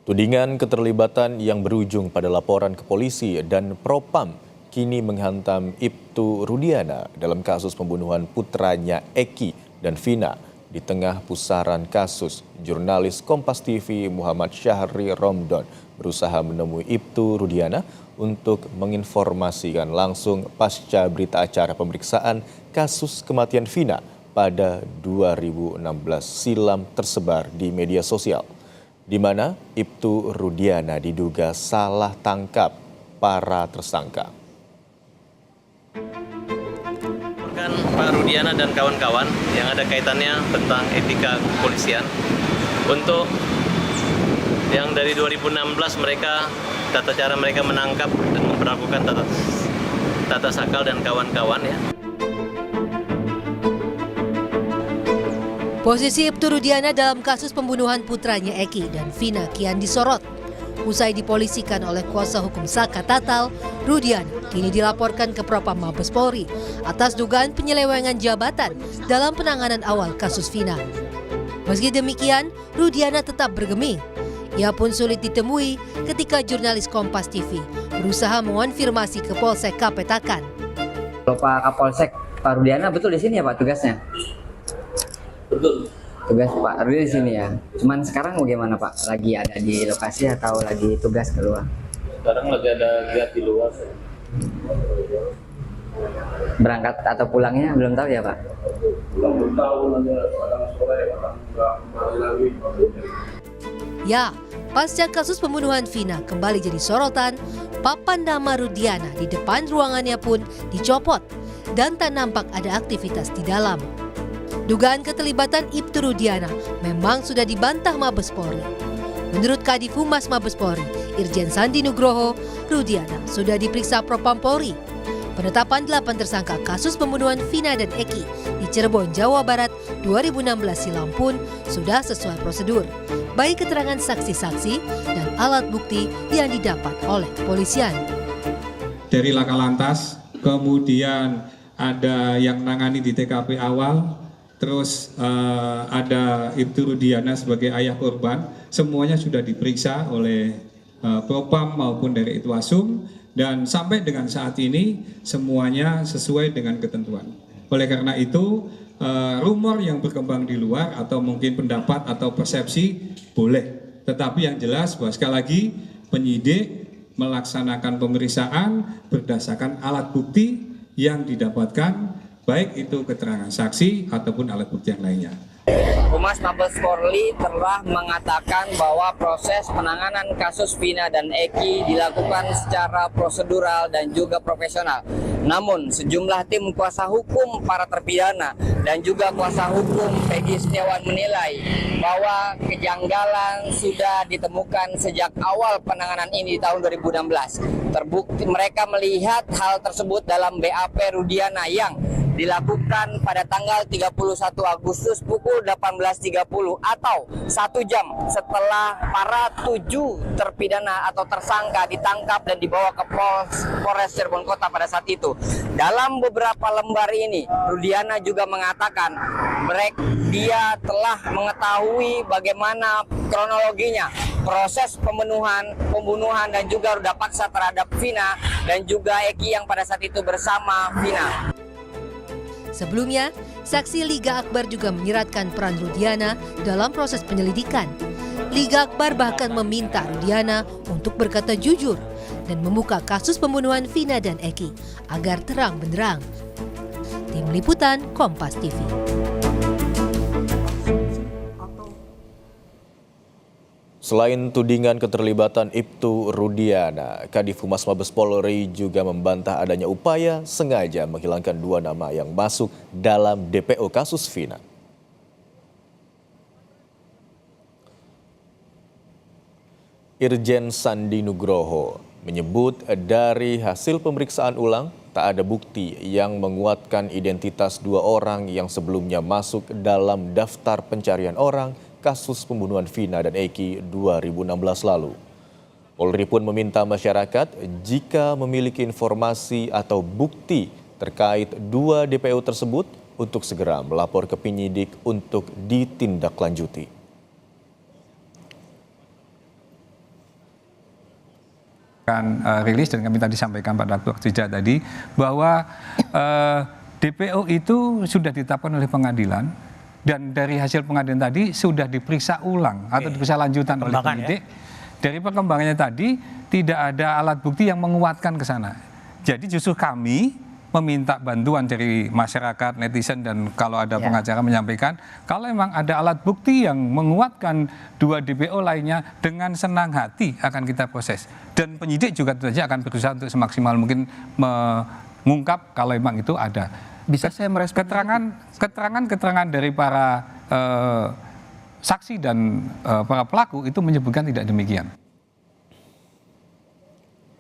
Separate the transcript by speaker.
Speaker 1: Tudingan keterlibatan yang berujung pada laporan ke polisi dan Propam kini menghantam Ibtu Rudiana dalam kasus pembunuhan putranya Eki dan Vina. Di tengah pusaran kasus, jurnalis Kompas TV Muhammad Syahri Romdon berusaha menemui Ibtu Rudiana untuk menginformasikan langsung pasca berita acara pemeriksaan kasus kematian Vina pada 2016 silam tersebar di media sosial, di mana Ibtu Rudiana diduga salah tangkap para tersangka.
Speaker 2: Pak Rudiana dan kawan-kawan yang ada kaitannya tentang etika kepolisian untuk yang dari 2016 mereka tata cara mereka menangkap dan memperlakukan tata sakal dan kawan-kawan ya.
Speaker 3: Posisi Ibtu Rudiana dalam kasus pembunuhan putranya Eki dan Vina kian disorot. Usai dipolisikan oleh kuasa hukum Saka Tatal, Rudiana kini dilaporkan ke Propam Mabes Polri atas dugaan penyelewengan jabatan dalam penanganan awal kasus Vina. Meski demikian, Rudiana tetap bergeming. Ia pun sulit ditemui ketika jurnalis Kompas TV berusaha mengonfirmasi ke Polsek Kapetakan.
Speaker 4: Kalau Pak Kapolsek, Pak Rudiana betul di sini ya Pak tugasnya?
Speaker 5: Betul.
Speaker 4: Tugas Pak Rudiana di sini ya. Cuman sekarang bagaimana Pak? Lagi ada di lokasi atau lagi tugas keluar?
Speaker 5: Sekarang lagi ada kegiatan di luar.
Speaker 4: Berangkat atau pulangnya belum tahu ya Pak?
Speaker 5: Belum tahu, nanti kadang sore, kadang nggak kembali lagi.
Speaker 3: Ya, pasca kasus pembunuhan Vina kembali jadi sorotan, papan nama Rudiana di depan ruangannya pun dicopot dan tak nampak ada aktivitas di dalam. Dugaan keterlibatan Ibtu Rudiana memang sudah dibantah Mabes Polri. Menurut Kadif Humas Mabes Polri, Irjen Sandi Nugroho, Rudiana sudah diperiksa Propam Polri. Penetapan 8 tersangka kasus pembunuhan Vina dan Eki di Cirebon, Jawa Barat 2016 silam pun sudah sesuai prosedur, baik keterangan saksi-saksi dan alat bukti yang didapat oleh kepolisian.
Speaker 6: Dari Laka Lantas, kemudian ada yang nangani di TKP awal, terus ada Ibtu Rudiana sebagai ayah korban, semuanya sudah diperiksa oleh Propam maupun dari Itwasum, dan sampai dengan saat ini semuanya sesuai dengan ketentuan. Oleh karena itu, rumor yang berkembang di luar atau mungkin pendapat atau persepsi boleh, tetapi yang jelas bahwa sekali lagi penyidik melaksanakan pemeriksaan berdasarkan alat bukti yang didapatkan, baik itu keterangan saksi ataupun alat bukti yang lainnya.
Speaker 4: Humas Mabes Polri telah mengatakan bahwa proses penanganan kasus Vina dan Eki dilakukan secara prosedural dan juga profesional. Namun sejumlah tim kuasa hukum para terpidana dan juga kuasa hukum Peggy Setiawan menilai bahwa kejanggalan sudah ditemukan sejak awal penanganan ini di tahun 2016. Terbukti mereka melihat hal tersebut dalam BAP Rudiana yang dilakukan pada tanggal 31 Agustus pukul 18.30 atau 1 jam setelah para 7 terpidana atau tersangka ditangkap dan dibawa ke Polres Cirebon Kota pada saat itu. Dalam beberapa lembar ini, Rudiana juga mengatakan dia telah mengetahui bagaimana kronologinya proses pembunuhan dan juga ruda paksa terhadap Vina dan juga Eki yang pada saat itu bersama Vina.
Speaker 3: Sebelumnya, saksi Liga Akbar juga menyeratkan peran Rudiana dalam proses penyelidikan. Liga Akbar bahkan meminta Rudiana untuk berkata jujur dan membuka kasus pembunuhan Vina dan Eki agar terang benderang. Tim Liputan Kompas TV.
Speaker 1: Selain tudingan keterlibatan Ibtu Rudiana, Kadif Humas Mabes Polri juga membantah adanya upaya sengaja menghilangkan 2 nama yang masuk dalam DPO kasus Vina. Irjen Sandi Nugroho menyebut dari hasil pemeriksaan ulang tak ada bukti yang menguatkan identitas 2 orang yang sebelumnya masuk dalam daftar pencarian orang kasus pembunuhan Vina dan Eki 2016 lalu. Polri pun meminta masyarakat jika memiliki informasi atau bukti terkait 2 DPO tersebut untuk segera melapor ke penyidik untuk ditindaklanjuti.
Speaker 6: akan rilis, dan kami tadi sampaikan pada waktu jeda tadi bahwa DPO itu sudah ditetapkan oleh pengadilan, dan dari hasil pengadilan tadi sudah diperiksa ulang atau diperiksa lanjutan oleh penyidik. Dari perkembangannya tadi tidak ada alat bukti yang menguatkan ke sana. Jadi justru kami meminta bantuan dari masyarakat, netizen, dan kalau ada pengacara menyampaikan kalau memang ada alat bukti yang menguatkan 2 DPO lainnya, dengan senang hati akan kita proses. Dan penyidik juga tentu saja akan berusaha untuk semaksimal mungkin mengungkap kalau memang itu ada.
Speaker 7: Bisa saya merespon
Speaker 6: Keterangan dari para saksi dan para pelaku itu menyebutkan tidak demikian.